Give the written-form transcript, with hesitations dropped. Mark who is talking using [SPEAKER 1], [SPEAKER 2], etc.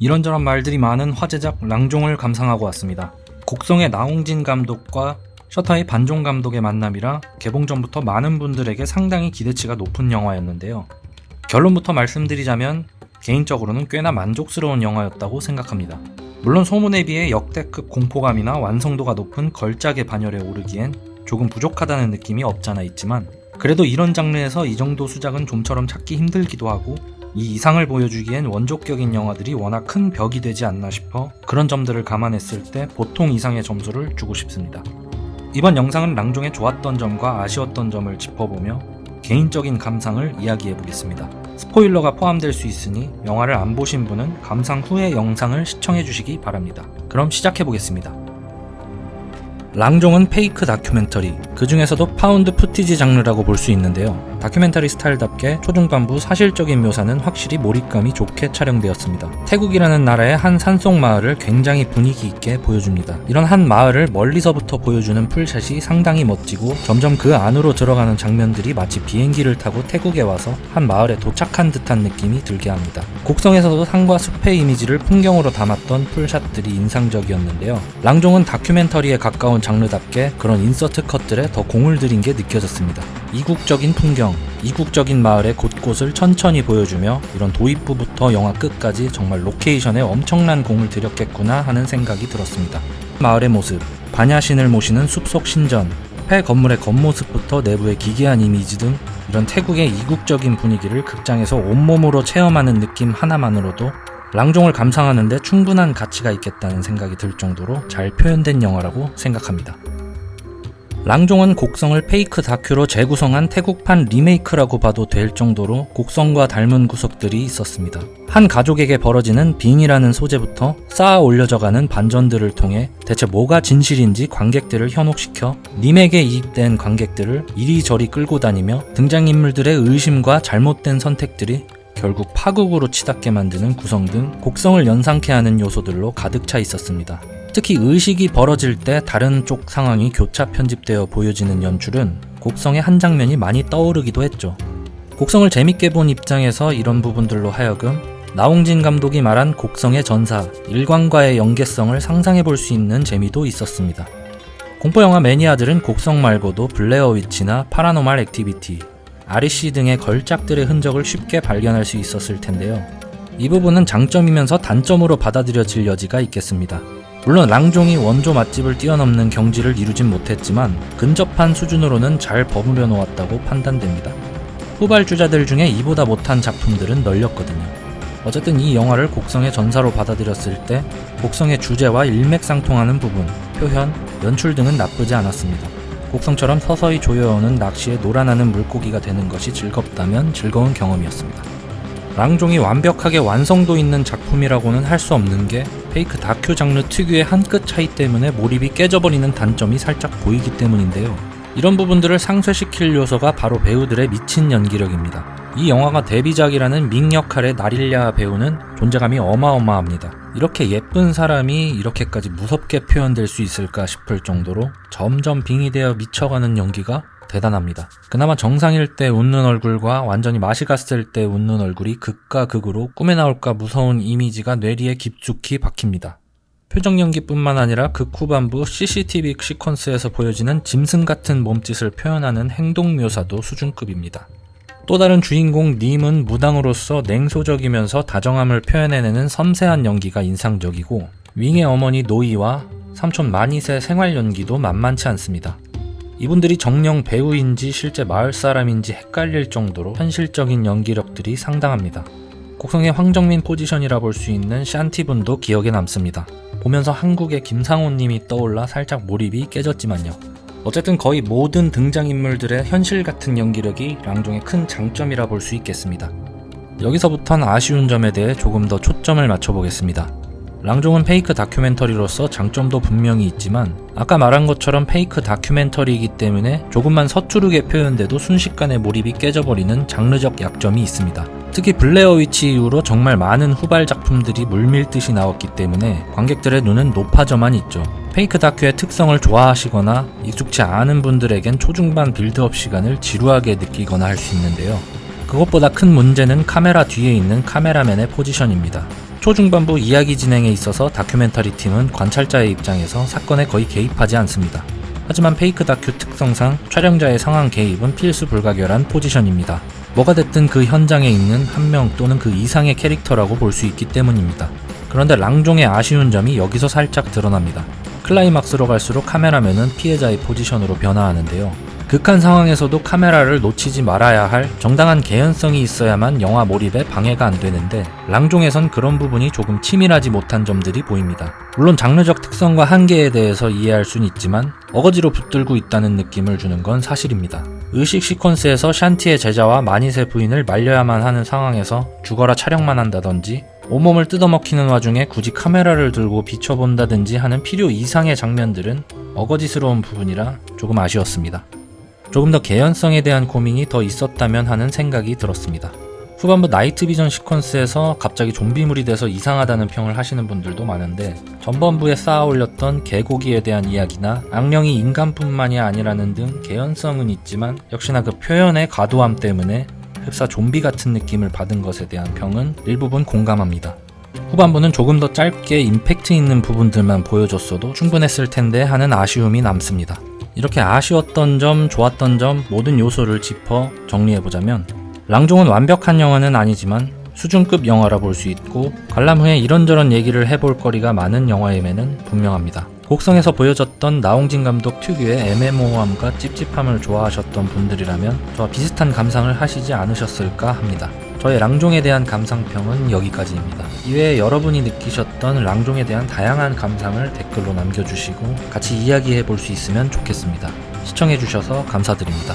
[SPEAKER 1] 이런저런 말들이 많은 화제작 랑종을 감상하고 왔습니다. 곡성의 나홍진 감독과 셔터의 반종 감독의 만남이라 개봉 전부터 많은 분들에게 상당히 기대치가 높은 영화였는데요. 결론부터 말씀드리자면 개인적으로는 꽤나 만족스러운 영화였다고 생각합니다. 물론 소문에 비해 역대급 공포감이나 완성도가 높은 걸작의 반열에 오르기엔 조금 부족하다는 느낌이 없잖아 있지만, 그래도 이런 장르에서 이 정도 수작은 좀처럼 찾기 힘들기도 하고 이 이상을 보여주기엔 원조격인 영화들이 워낙 큰 벽이 되지 않나 싶어 그런 점들을 감안했을 때 보통 이상의 점수를 주고 싶습니다. 이번 영상은 랑종의 좋았던 점과 아쉬웠던 점을 짚어보며 개인적인 감상을 이야기해보겠습니다. 스포일러가 포함될 수 있으니 영화를 안 보신 분은 감상 후의 영상을 시청해주시기 바랍니다. 그럼 시작해보겠습니다. 랑종은 페이크 다큐멘터리, 그 중에서도 파운드 푸티지 장르라고 볼 수 있는데요. 다큐멘터리 스타일답게 초중반부 사실적인 묘사는 확실히 몰입감이 좋게 촬영되었습니다. 태국이라는 나라의 한 산속 마을을 굉장히 분위기 있게 보여줍니다. 이런 한 마을을 멀리서부터 보여주는 풀샷이 상당히 멋지고 점점 그 안으로 들어가는 장면들이 마치 비행기를 타고 태국에 와서 한 마을에 도착한 듯한 느낌이 들게 합니다. 곡성에서도 산과 숲의 이미지를 풍경으로 담았던 풀샷들이 인상적이었는데요. 랑종은 다큐멘터리에 가까운 장르답게 그런 인서트 컷들에 더 공을 들인 게 느껴졌습니다. 이국적인 풍경, 이국적인 마을의 곳곳을 천천히 보여주며 이런 도입부부터 영화 끝까지 정말 로케이션에 엄청난 공을 들였겠구나 하는 생각이 들었습니다. 마을의 모습, 반야신을 모시는 숲속 신전, 폐 건물의 겉모습부터 내부의 기괴한 이미지 등 이런 태국의 이국적인 분위기를 극장에서 온몸으로 체험하는 느낌 하나만으로도 랑종을 감상하는데 충분한 가치가 있겠다는 생각이 들 정도로 잘 표현된 영화라고 생각합니다. 랑종은 곡성을 페이크 다큐로 재구성한 태국판 리메이크라고 봐도 될 정도로 곡성과 닮은 구석들이 있었습니다. 한 가족에게 벌어지는 빙이라는 소재부터 쌓아 올려져가는 반전들을 통해 대체 뭐가 진실인지 관객들을 현혹시켜 님에게 이입된 관객들을 이리저리 끌고 다니며 등장인물들의 의심과 잘못된 선택들이 결국 파국으로 치닫게 만드는 구성 등 곡성을 연상케 하는 요소들로 가득 차 있었습니다. 특히 의식이 벌어질 때 다른 쪽 상황이 교차 편집되어 보여지는 연출은 곡성의 한 장면이 많이 떠오르기도 했죠. 곡성을 재밌게 본 입장에서 이런 부분들로 하여금 나홍진 감독이 말한 곡성의 전사, 일관과의 연계성을 상상해 볼 수 있는 재미도 있었습니다. 공포영화 매니아들은 곡성 말고도 블레어 위치나 파라노말 액티비티, REC 등의 걸작들의 흔적을 쉽게 발견할 수 있었을 텐데요. 이 부분은 장점이면서 단점으로 받아들여질 여지가 있겠습니다. 물론 랑종이 원조 맛집을 뛰어넘는 경지를 이루진 못했지만 근접한 수준으로는 잘 버무려 놓았다고 판단됩니다. 후발주자들 중에 이보다 못한 작품들은 널렸거든요. 어쨌든 이 영화를 곡성의 전사로 받아들였을 때 곡성의 주제와 일맥상통하는 부분, 표현, 연출 등은 나쁘지 않았습니다. 곡성처럼 서서히 조여오는 낚시에 놀아나는 물고기가 되는 것이 즐겁다면 즐거운 경험이었습니다. 랑종이 완벽하게 완성도 있는 작품이라고는 할 수 없는 게 페이크 다큐 장르 특유의 한 끗 차이 때문에 몰입이 깨져버리는 단점이 살짝 보이기 때문인데요. 이런 부분들을 상쇄시킬 요소가 바로 배우들의 미친 연기력입니다. 이 영화가 데뷔작이라는 밍 역할의 나릴야 배우는 존재감이 어마어마합니다. 이렇게 예쁜 사람이 이렇게까지 무섭게 표현될 수 있을까 싶을 정도로 점점 빙이 되어 미쳐가는 연기가 대단합니다. 그나마 정상일 때 웃는 얼굴과 완전히 맛이 갔을 때 웃는 얼굴이 극과 극으로 꿈에 나올까 무서운 이미지가 뇌리에 깊숙이 박힙니다. 표정 연기뿐만 아니라 극 후반부 CCTV 시퀀스에서 보여지는 짐승 같은 몸짓을 표현하는 행동 묘사도 수준급입니다. 또 다른 주인공 님은 무당으로서 냉소적이면서 다정함을 표현해내는 섬세한 연기가 인상적이고, 윙의 어머니 노이와 삼촌 마닛의 생활 연기도 만만치 않습니다. 이분들이 정령 배우인지 실제 마을 사람인지 헷갈릴 정도로 현실적인 연기력들이 상당합니다. 곡성의 황정민 포지션이라 볼 수 있는 샨티분도 기억에 남습니다. 보면서 한국의 김상호님이 떠올라 살짝 몰입이 깨졌지만요. 어쨌든 거의 모든 등장인물들의 현실 같은 연기력이 랑종의 큰 장점이라 볼 수 있겠습니다. 여기서부턴 아쉬운 점에 대해 조금 더 초점을 맞춰보겠습니다. 랑종은 페이크 다큐멘터리로서 장점도 분명히 있지만 아까 말한 것처럼 페이크 다큐멘터리이기 때문에 조금만 서투르게 표현돼도 순식간에 몰입이 깨져버리는 장르적 약점이 있습니다. 특히 블레어 위치 이후로 정말 많은 후발 작품들이 물밀듯이 나왔기 때문에 관객들의 눈은 높아져만 있죠. 페이크 다큐의 특성을 좋아하시거나 익숙치 않은 분들에겐 초중반 빌드업 시간을 지루하게 느끼거나 할 수 있는데요. 그것보다 큰 문제는 카메라 뒤에 있는 카메라맨의 포지션입니다. 초중반부 이야기 진행에 있어서 다큐멘터리 팀은 관찰자의 입장에서 사건에 거의 개입하지 않습니다. 하지만 페이크 다큐 특성상 촬영자의 상황 개입은 필수 불가결한 포지션입니다. 뭐가 됐든 그 현장에 있는 한 명 또는 그 이상의 캐릭터라고 볼 수 있기 때문입니다. 그런데 랑종의 아쉬운 점이 여기서 살짝 드러납니다. 클라이막스로 갈수록 카메라맨은 피해자의 포지션으로 변화하는데요. 극한 상황에서도 카메라를 놓치지 말아야 할 정당한 개연성이 있어야만 영화 몰입에 방해가 안 되는데 랑종에선 그런 부분이 조금 치밀하지 못한 점들이 보입니다. 물론 장르적 특성과 한계에 대해서 이해할 순 있지만 어거지로 붙들고 있다는 느낌을 주는 건 사실입니다. 의식 시퀀스에서 샨티의 제자와 마닛의 부인을 말려야만 하는 상황에서 죽어라 촬영만 한다든지 온몸을 뜯어먹히는 와중에 굳이 카메라를 들고 비춰본다든지 하는 필요 이상의 장면들은 어거지스러운 부분이라 조금 아쉬웠습니다. 조금 더 개연성에 대한 고민이 더 있었다면 하는 생각이 들었습니다. 후반부 나이트 비전 시퀀스에서 갑자기 좀비물이 돼서 이상하다는 평을 하시는 분들도 많은데 전반부에 쌓아 올렸던 개고기에 대한 이야기나 악령이 인간뿐만이 아니라는 등 개연성은 있지만 역시나 그 표현의 과도함 때문에 흡사 좀비 같은 느낌을 받은 것에 대한 평은 일부분 공감합니다. 후반부는 조금 더 짧게 임팩트 있는 부분들만 보여줬어도 충분했을 텐데 하는 아쉬움이 남습니다. 이렇게 아쉬웠던 점, 좋았던 점 모든 요소를 짚어 정리해보자면 랑종은 완벽한 영화는 아니지만 수준급 영화라 볼 수 있고 관람 후에 이런저런 얘기를 해볼 거리가 많은 영화임에는 분명합니다. 곡성에서 보여졌던 나홍진 감독 특유의 애매모호함과 찝찝함을 좋아하셨던 분들이라면 저와 비슷한 감상을 하시지 않으셨을까 합니다. 저의 랑종에 대한 감상평은 여기까지입니다. 이외에 여러분이 느끼셨던 랑종에 대한 다양한 감상을 댓글로 남겨주시고 같이 이야기해 볼 수 있으면 좋겠습니다. 시청해주셔서 감사드립니다.